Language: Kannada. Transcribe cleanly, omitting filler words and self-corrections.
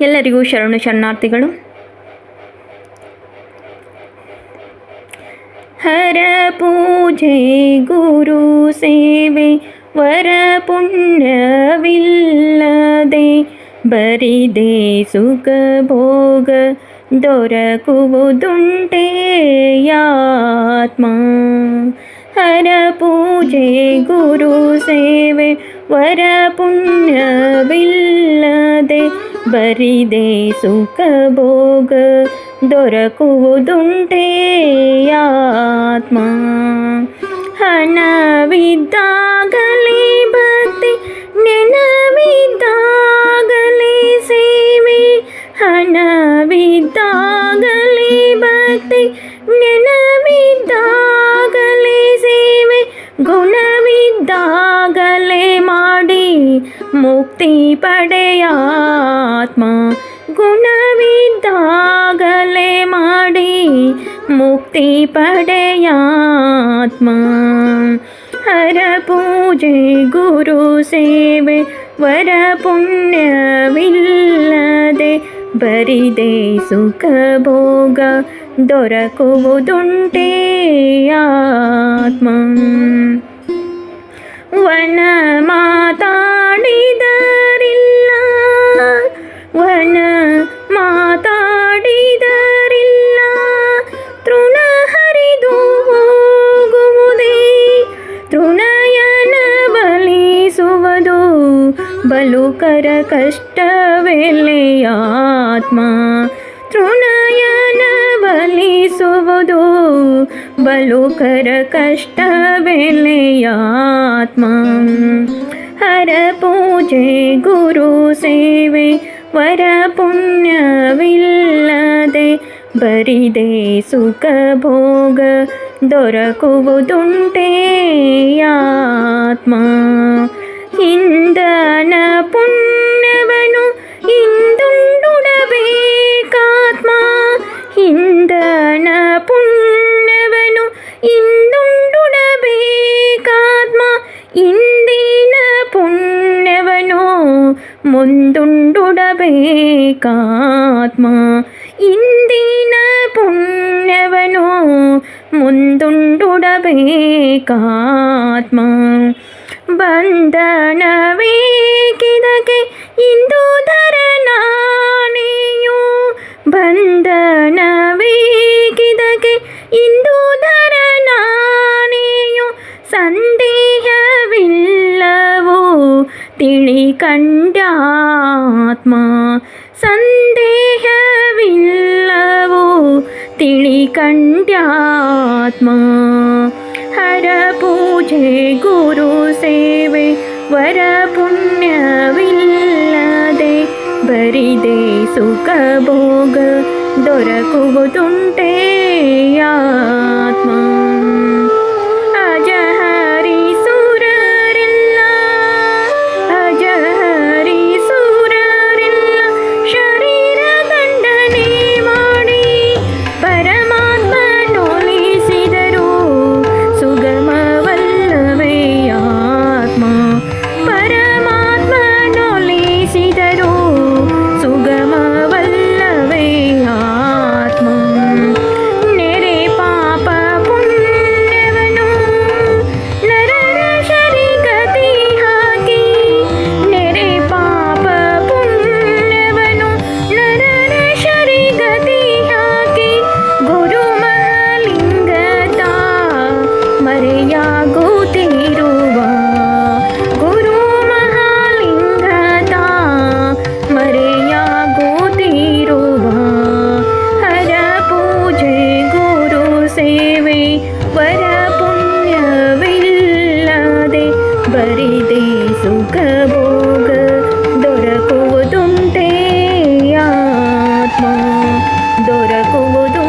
ಎಲ್ಲರಿಗೂ ಶರಣು ಶರಣಾರ್ಥಿಗಳು. ಹರ ಪೂಜೆ ಗುರು ಸೇವೆ ವರ ಪುಣ್ಯವಿಲ್ಲದೆ ಬರಿದೆ ಸುಖ ಭೋಗ ದೊರಕುವುದುಂಟೇ ಆತ್ಮ. ಹರ ಪೂಜೆ ಗುರು ಸೇವೆ ವರ ಪುಣ್ಯವಿಲ್ಲದೆ ಬರಿದೆ ಸುಖ ಭೋಗ ದೊರಕುವುದುಂಟೇ ಆತ್ಮ. ಹಣವಿದ್ದಾಗಲೇ ಭಕ್ತಿ, ನೆನವಿದ್ದಾಗಲೇ ಸೇವೆ. ಹಣವಿದ್ದಾಗಲೇ ಭಕ್ತಿ, ನೆನವಿದ್ದಾಗಲೇ ಸೇವೆ. ಗುಣವಿದ್ದಾಗಲೇ ಮಾಡಿ ಮುಕ್ತಿ ಪಡೆಯಾತ್ಮ. ಗುಣವಿದ್ದಾಗಲೇ ಮಾಡಿ ಮುಕ್ತಿ ಪಡೆಯಾತ್ಮ. ಹರ ಪೂಜೆ ಗುರು ಸೇವೆ ವರ ಪುಣ್ಯವಿಲ್ಲದೆ ಬರಿದೆ ಸುಖ ಭೋಗ ದೊರಕುವುದುಂಟೇ ಆತ್ಮ. ವನ ಮಾತಾಡಿದರಿಲ್ಲ, ವನ ಮಾತಾಡಿದರಿಲ್ಲ, ತೃಣ ಹರಿದು ಹೋಗುವುದೇ. ತೃಣಯನ ಬಲಿಸುವುದು ಬಲುಕರ ಕಷ್ಟವೆಲೆ ಆತ್ಮ. ತೃಣಯನ ಬಲಿಸುವುದು ಬಲುಕರ ಕಷ್ಟವೆಲೆ ಆತ್ಮ. ಹರ ಪೂಜೆ ಗುರು ಸೇವೆ ವರ ಪುಣ್ಯವಿಲ್ಲದೆ ಬರಿದೆ ಸುಖ ಭೋಗ ದೊರಕುವುದುಂಟೇ ಆತ್ಮ. ಇಂದನ ಪುಣ್ಯವನ್ನು ಇಂದುಂಡುಡಬೇಕಾತ್ಮ. ಇಂದನ ಪುಣ್ಯವನ್ನು ಇಂದುಂಡುಡಬೇಕಾತ್ಮ. ಇಂದಿನ ಪುಣ್ಯವನ್ನು ಮುಂದುಂಡುಡಬೇಕಾತ್ಮ. ಇಂದಿನ ಪುಣ್ಯವನ್ನು ಮುಂದುಂಡುಡಬೇಕಾತ್ಮ. ಬಂಧನವೇಕಿದಕ್ಕೆ ಇಂದು ಧರನಾನೆಯು. ಬಂಧನವೇಕಿದಕ್ಕೆ ಇಂದು ಧರನಾನೆಯು. ಸಂದೇಹವಿಲ್ಲವೋ ತಿಳಿ ಕಂಡ್ಯಾತ್ಮ. ಸಂದೇಹವಿಲ್ಲವೋ ತಿಳಿ ಕಂಡ್ಯಾತ್ಮ. ಹರ ಪೂಜೆ ಗುರು ಸೇವೆ ವರ ಪುಣ್ಯವಿಲ್ಲದೆ ಬರಿದೆ ಸುಖ ಭೋಗ ದೊರಕುವುದುಂಟೇ ಆತ್ಮ. ಅಜಹರಿ ಸುರರಿಲ್ಲ, ಅಜಹರಿ ಸುರರಿಲ್ಲ, ಶರೀರ ದಂಡನೆ ಮಾಡಿ ಪರಮಾತ್ಮನೊಲಿಸಿದರು ಸುಗಮವಲ್ಲವೇ ಆತ್ಮ. ಪರಮಾತ್ಮನೊಲಿಸಿದರು ಸುಗಮವಲ್ಲವೇ ಆತ್ಮ. ನೆರೆ ಪಾಪ ಪುಣ್ಯವನ್ನು ನರರ ಶರೀಗತಿ ಹಾಕಿ. ನೆರೆ ಪಾಪ ಪುಣ್ಯವನ್ನು ನರರ ಶರೀಗತಿ ಹಾಕಿ. ಗುರು ಮಹಾಲಿಂಗತ ಮರೆಯಾಗುತ್ತಿರುವ. ಗುರು ಮಹಾಲಿಂಗತ ಮರೆಯಾಗುತ್ತಿರುವ. ಹರ ಪೂಜೆ ಗುರು ಸೇವೆ ವರ ಪುಣ್ಯವಿಲ್ಲದೆ ಬರಿದೆ ಸುಖ ಭೋಗ ದೊರಕುವುದುಂಟೇ ಆತ್ಮ. ದೊರಕುವುದು